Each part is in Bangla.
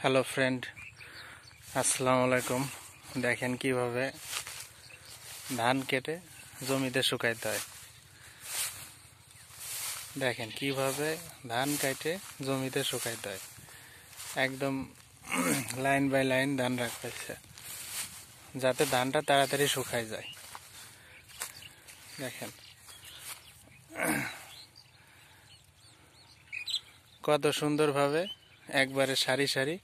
হ্যালো ফ্রেন্ড, আসসালামু আলাইকুম। দেখেন কিভাবে ধান কেটে জমিতে শুকাইতে হয়। দেখেন কিভাবে ধান কেটে জমিতে শুকাইতে হয়। একদম লাইন বাই লাইন ধান রাখা হয়েছে যাতে ধানটা তাড়াতাড়ি শুকায় যায়। দেখেন কত সুন্দরভাবে একবারে সারি সারি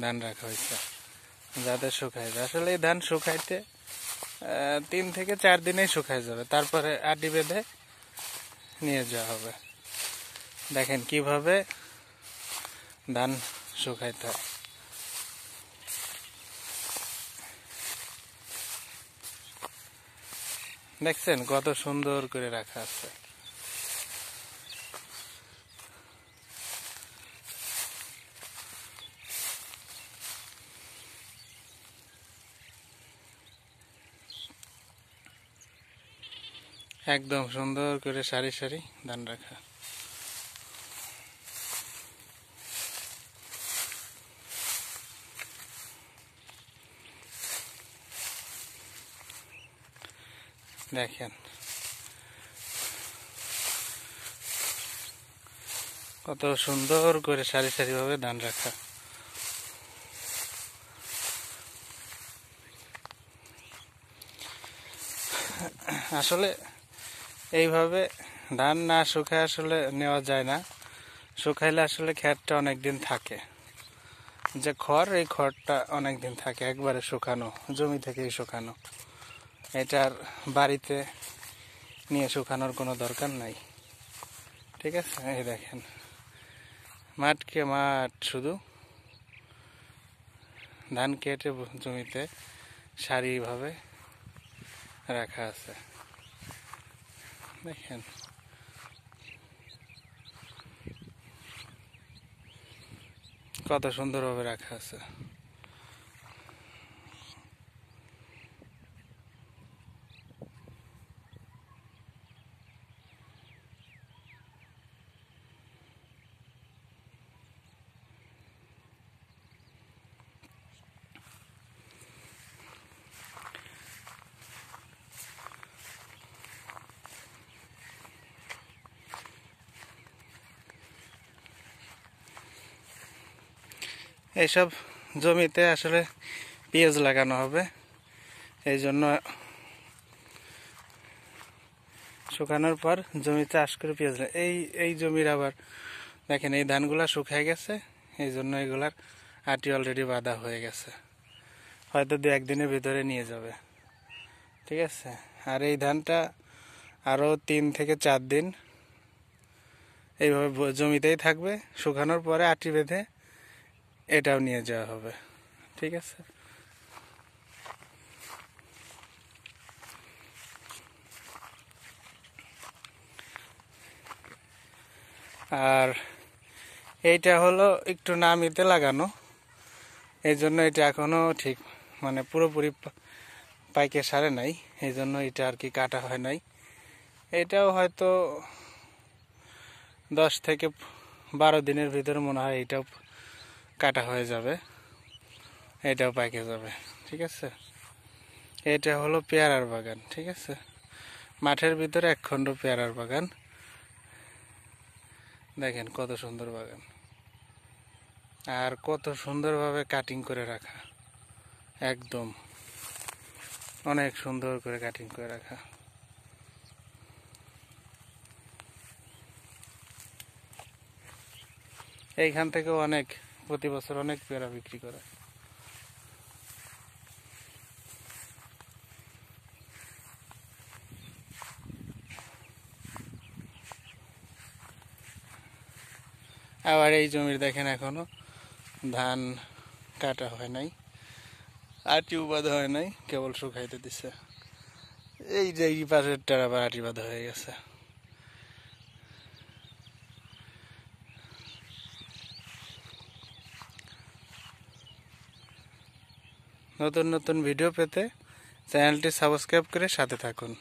ধান রাখা হয়েছে যাতে শুকায় যায়। আসলে এই ধান শুকাইতে 3 থেকে 4 দিনেই শুকায় যাবে, তারপরে আটি বেঁধে নিয়ে যাওয়া হবে। দেখেন কিভাবে ধান শুকাইতে হয়। দেখছেন কত সুন্দর করে রাখা আছে। একদম সুন্দর করে সারি সারি ধান রাখা। দেখেন কত সুন্দর করে সারি সারি ভাবে ধান রাখা। আসলে এইভাবে ধান না শুকায় আসলে নেওয়া যায় না। শুকাইলে আসলে ক্ষেতটা অনেকদিন থাকে, যে খড়, এই খড়টা অনেকদিন থাকে একবারে শুকানো, জমি থেকেই শুকানো। এটার বাড়িতে নিয়ে শুকানোর কোনো দরকার নাই। ঠিক আছে, এই দেখেন মাঠকে মাঠ, শুধু ধান কেটে জমিতে সারিভাবে রাখা আছে। দেখেন কত সুন্দরভাবে রাখা আছে। এইসব জমিতে আসলে পেঁয়াজ লাগানো হবে, এই জন্য শুকানোর পর জমি চাষ করে পেঁয়াজ এই জমির আবার দেখেন এই ধানগুলা শুকায় গেছে, এই জন্য এগুলার আটি অলরেডি বাঁধা হয়ে গেছে, হয়তো 2-1 দিনের ভিতরে নিয়ে যাবে। ঠিক আছে, আর এই ধানটা আরও 3 থেকে 4 দিন এইভাবে জমিতেই থাকবে। শুকানোর পরে আটি বেঁধে এটাও নিয়ে যাওয়া হবে। ঠিক আছে, আর এইটা হলো একটু নামিতে লাগানো, এই জন্য এটা এখনো ঠিক মানে পুরোপুরি পাইকে সারে নাই, এই জন্য এটা আর কি কাটা হয় নাই। এটাও হয়তো 10 থেকে 12 দিনের ভিতরে মনে হয় এটাও কাটা হয়ে যাবে, এটাও পাইকে যাবে। ঠিক আছে, এটা হলো পেয়ারার বাগান। ঠিক আছে, মাঠের ভিতরে একখণ্ড পেয়ারার বাগান। দেখেন কত সুন্দর বাগান, আর কত সুন্দরভাবে কাটিং করে রাখা, একদম অনেক সুন্দর করে কাটিং করে রাখা। এইখান থেকেও অনেক, প্রতি বছর অনেক পেয়ারা বিক্রি করে। আবার এই জমির দেখেন এখনো ধান কাটা হয় নাই, আটিও বাঁধা হয় নাই, কেবল শুকাইতে দিছে। এই যে এই পাশেরটার আবার আটি বাঁধা হয়ে গেছে। নতুন নতুন ভিডিও পেতে চ্যানেলটি সাবস্ক্রাইব করে সাথে থাকুন।